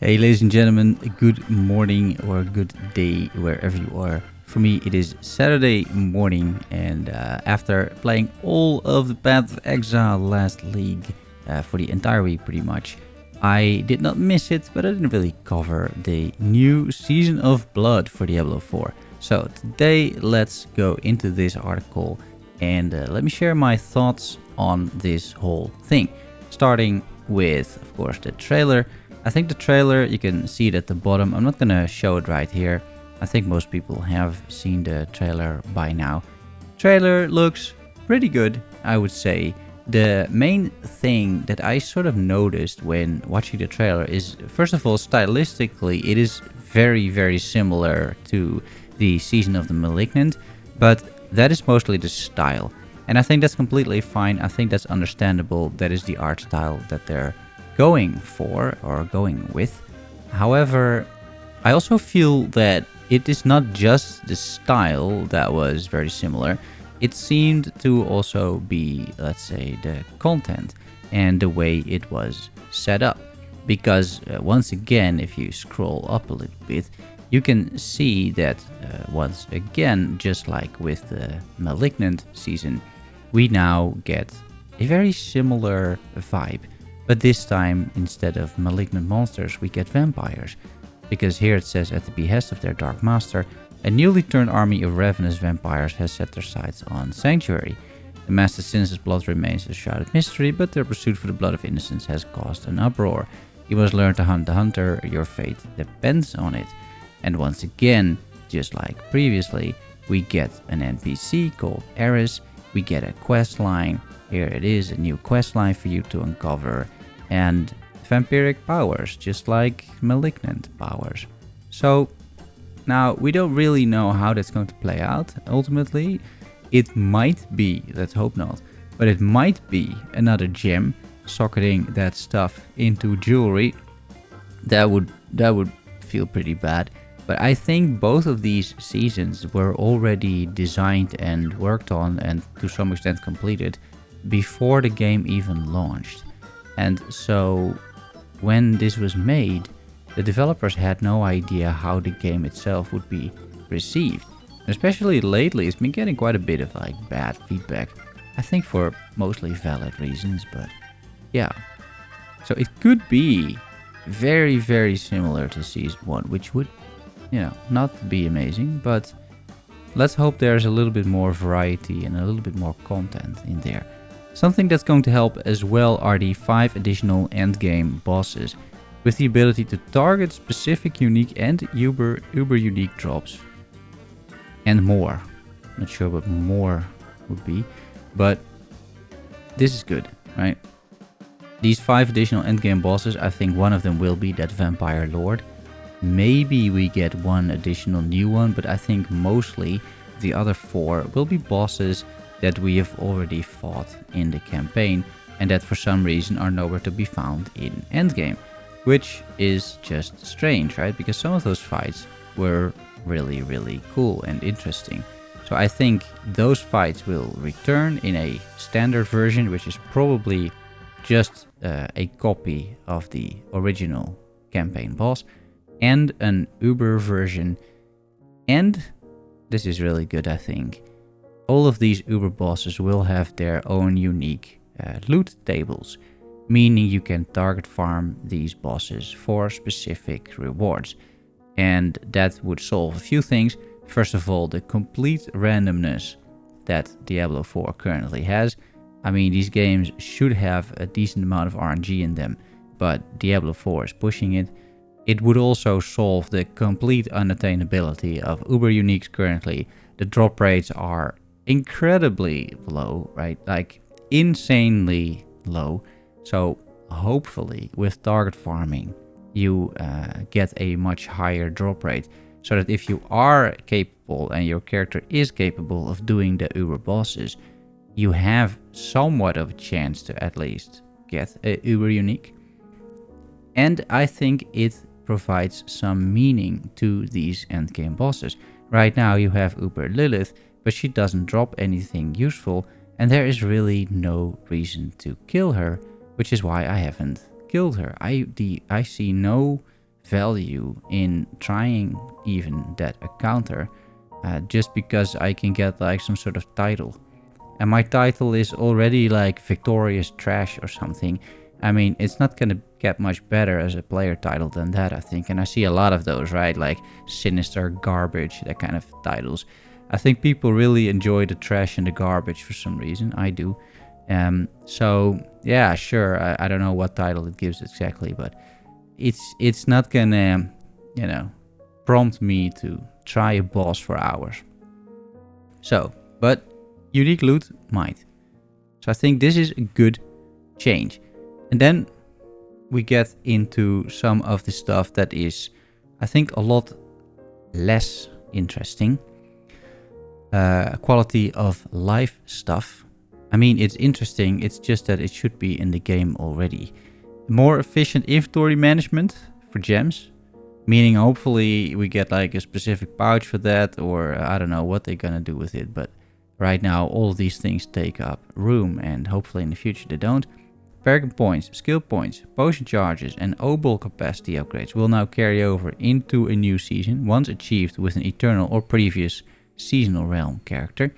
Hey, ladies and gentlemen, good morning or good day wherever you are. For me, it is Saturday morning, and after playing all of the Path of Exile last league for the entire week, pretty much, I did not miss it, but I didn't really cover the new Season of Blood for Diablo 4. So today, let's go into this article and let me share my thoughts on this whole thing. Starting with, of course, the trailer. I think the trailer, you can see it at the bottom. I'm not going to show it right here. I think most people have seen the trailer by now. Trailer looks pretty good, I would say. The main thing that I sort of noticed when watching the trailer is, first of all, stylistically, it is very, very similar to the Season of the Malignant, but that is mostly the style. And I think that's completely fine. I think that's understandable. That is the art style that they're going for or going with. However, I also feel that it is not just the style that was very similar. It seemed to also be, let's say, the content and the way it was set up. Because once again, if you scroll up a little bit, you can see that once again, just like with the Malignant season, we now get a very similar vibe. But this time, instead of malignant monsters, we get vampires. Because here it says, at the behest of their dark master, a newly turned army of ravenous vampires has set their sights on Sanctuary. The master since's blood remains a shrouded mystery, but their pursuit for the blood of innocence has caused an uproar. You must learn to hunt the hunter, your fate depends on it. And once again, just like previously, we get an NPC called Eris, we get a quest line. Here it is, a new quest line for you to uncover. And vampiric powers, just like malignant powers. So now we don't really know how that's going to play out. Ultimately, it might be, let's hope not, but it might be another gem socketing that stuff into jewelry. That would feel pretty bad. But I think both of these seasons were already designed and worked on and to some extent completed before the game even launched. And so when this was made, the developers had no idea how the game itself would be received. Especially lately, it's been getting quite a bit of bad feedback. I think for mostly valid reasons, but yeah. So it could be very, very similar to Season 1, which would, not be amazing, but let's hope there's a little bit more variety and a little bit more content in there. Something that's going to help as well are the 5 additional endgame bosses, with the ability to target specific unique and uber unique drops. And more. Not sure what more would be, but this is good, right? These 5 additional endgame bosses, I think one of them will be that Vampire Lord. Maybe we get one additional new one, but I think mostly the other 4 will be bosses that we have already fought in the campaign and that for some reason are nowhere to be found in endgame, which is just strange, right? Because some of those fights were really, really cool and interesting. So I think those fights will return in a standard version, which is probably just a copy of the original campaign boss, and an Uber version. And this is really good, I think. All of these Uber bosses will have their own unique loot tables, meaning you can target farm these bosses for specific rewards. And that would solve a few things. First of all, the complete randomness that Diablo 4 currently has. I mean, these games should have a decent amount of RNG in them, but Diablo 4 is pushing it. It would also solve the complete unattainability of Uber uniques currently. The drop rates are incredibly low, right? Like insanely low. So hopefully with target farming, you get a much higher drop rate. So that if you are capable and your character is capable of doing the Uber bosses, you have somewhat of a chance to at least get a Uber unique. And I think it provides some meaning to these endgame bosses. Right now you have Uber Lilith, but she doesn't drop anything useful, and there is really no reason to kill her, which is why I haven't killed her. I see no value in trying even that encounter just because I can get like some sort of title. And my title is already like Victorious Trash or something. I mean, it's not gonna get much better as a player title than that, I think. And I see a lot of those, right? Like Sinister, Garbage, that kind of titles. I think people really enjoy the trash and the garbage for some reason. I do. So yeah, sure. I don't know what title it gives exactly, but it's not gonna, prompt me to try a boss for hours. So, but unique loot might. So I think this is a good change. And then we get into some of the stuff that is, I think, a lot less interesting. Quality of life stuff. I mean, it's interesting, it's just that it should be in the game already. More efficient inventory management for gems, meaning hopefully we get like a specific pouch for that, or I don't know what they're gonna do with it, but right now all of these things take up room, and hopefully in the future they don't. Paragon points, skill points, potion charges, and obol capacity upgrades will now carry over into a new season once achieved with an eternal or previous seasonal realm character.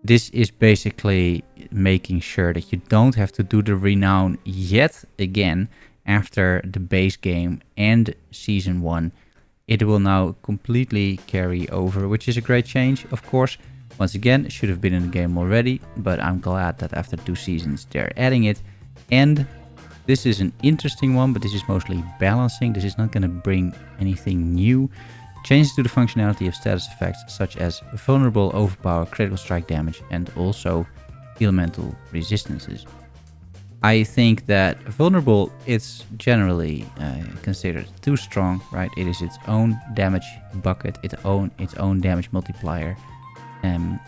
This is basically making sure that you don't have to do the renown yet again after the base game and season 1. It will now completely carry over, which is a great change, of course. Once again, it should have been in the game already, but I'm glad that after 2 seasons they're adding it. And this is an interesting one, but this is mostly balancing. This is not going to bring anything new. Changes to the functionality of status effects such as vulnerable, overpower, critical strike damage, and also elemental resistances. I think that vulnerable is generally considered too strong, right? It is its own damage bucket, its own damage multiplier. And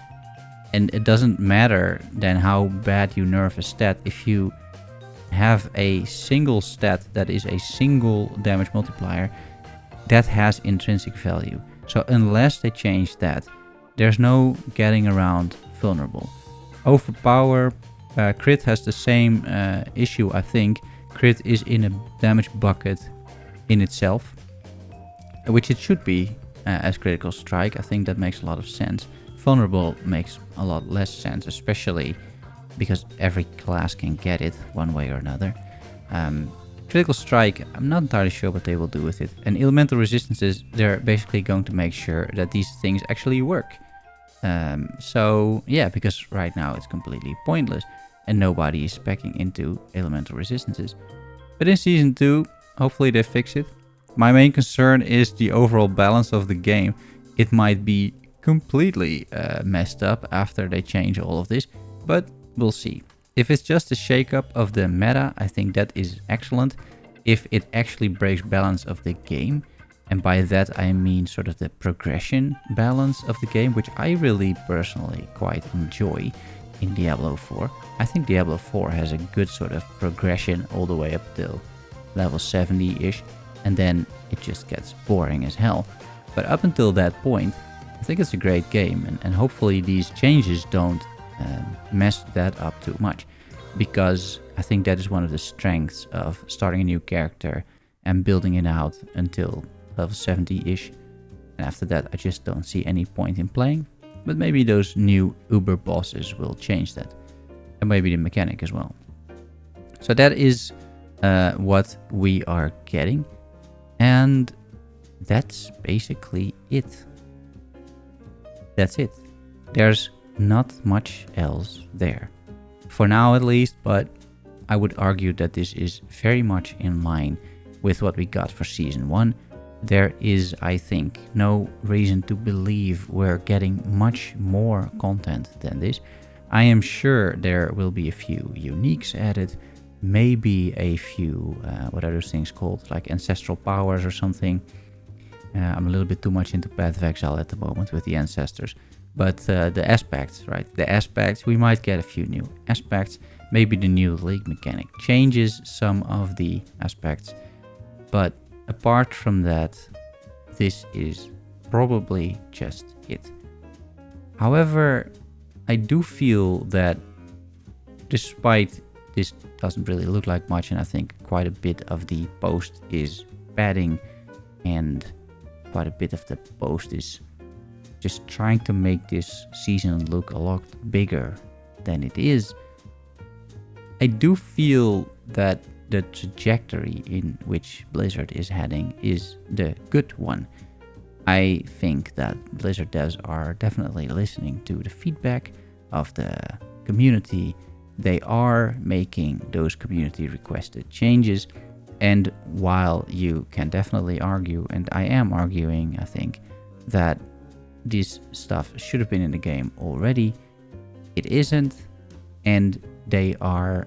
it doesn't matter then how bad you nerf a stat if you have a single stat that is a single damage multiplier that has intrinsic value. So unless they change that, there's no getting around vulnerable. Overpower, crit has the same issue, I think. Crit is in a damage bucket in itself, which it should be as critical strike. I think that makes a lot of sense. Vulnerable makes a lot less sense, especially because every class can get it one way or another. Critical strike, I'm not entirely sure what they will do with it. And elemental resistances, they're basically going to make sure that these things actually work. So yeah, because right now it's completely pointless and nobody is speccing into elemental resistances. But in season 2, hopefully they fix it. My main concern is the overall balance of the game. It might be completely messed up after they change all of this, but we'll see. If it's just a shake-up of the meta, I think that is excellent. If it actually breaks balance of the game, and by that I mean sort of the progression balance of the game, which I really personally quite enjoy in Diablo 4. I think Diablo 4 has a good sort of progression all the way up till level 70-ish, and then it just gets boring as hell. But up until that point, I think it's a great game, and hopefully these changes don't mess that up too much, because I think that is one of the strengths of starting a new character and building it out until level 70-ish. And after that, I just don't see any point in playing. But maybe those new Uber bosses will change that. And maybe the mechanic as well. So that is what we are getting. And that's basically it. That's it. There's not much else there. For now at least, but I would argue that this is very much in line with what we got for Season 1. There is, I think, no reason to believe we're getting much more content than this. I am sure there will be a few uniques added, maybe a few, what are those things called, like ancestral powers or something. I'm a little bit too much into Path of Exile at the moment with the ancestors. But the aspects, right? The aspects, we might get a few new aspects. Maybe the new league mechanic changes some of the aspects. But apart from that, this is probably just it. However, I do feel that despite this doesn't really look like much, and I think quite a bit of the post is padding and quite a bit of the post is just trying to make this season look a lot bigger than it is. I do feel that the trajectory in which Blizzard is heading is the good one. I think that Blizzard devs are definitely listening to the feedback of the community. They are making those community requested changes. And while you can definitely argue, and I am arguing, I think, that this stuff should have been in the game already, it isn't. And they are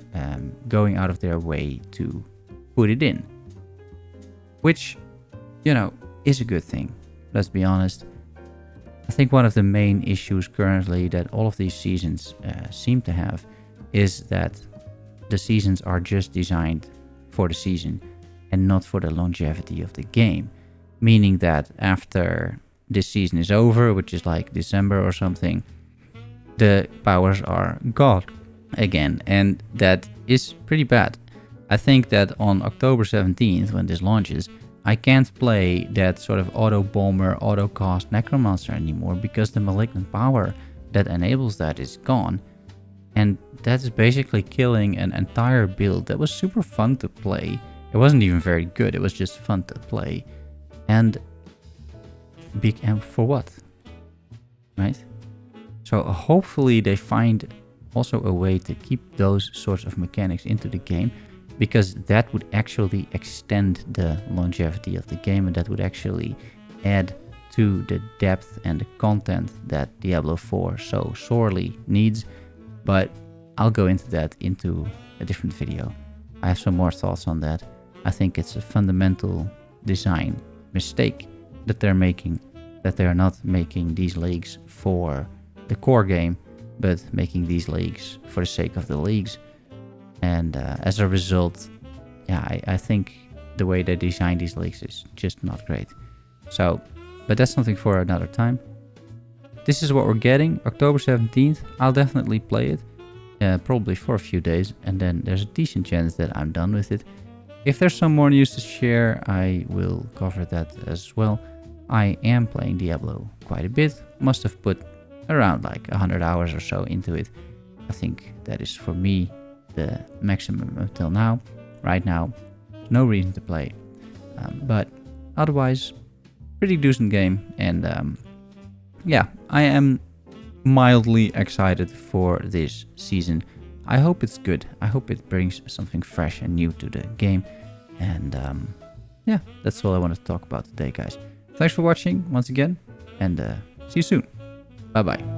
going out of their way to put it in. Which, is a good thing. Let's be honest. I think one of the main issues currently that all of these seasons seem to have is that the seasons are just designed for the season and not for the longevity of the game. Meaning that after this season is over, which is like December or something, the powers are gone again. And that is pretty bad. I think that on October 17th, when this launches, I can't play that sort of auto-bomber, auto-cast necromancer anymore because the malignant power that enables that is gone. And that is basically killing an entire build that was super fun to play. It wasn't even very good, it was just fun to play. And big M for what? Right? So hopefully they find also a way to keep those sorts of mechanics into the game, because that would actually extend the longevity of the game, and that would actually add to the depth and the content that Diablo 4 so sorely needs. But I'll go into that into a different video. I have some more thoughts on that. I think it's a fundamental design mistake that they're making, that they're not making these leagues for the core game, but making these leagues for the sake of the leagues. And as a result, I think the way they design these leagues is just not great. So, but that's something for another time. This is what we're getting, October 17th. I'll definitely play it, probably for a few days, and then there's a decent chance that I'm done with it. If there's some more news to share, I will cover that as well. I am playing Diablo quite a bit, must have put around like 100 hours or so into it. I think that is for me the maximum until now. Right now, no reason to play. But otherwise, pretty decent game. And I am mildly excited for this season. I hope it's good. I hope it brings something fresh and new to the game. And that's all I want to talk about today, guys. Thanks for watching once again, and see you soon. Bye-bye.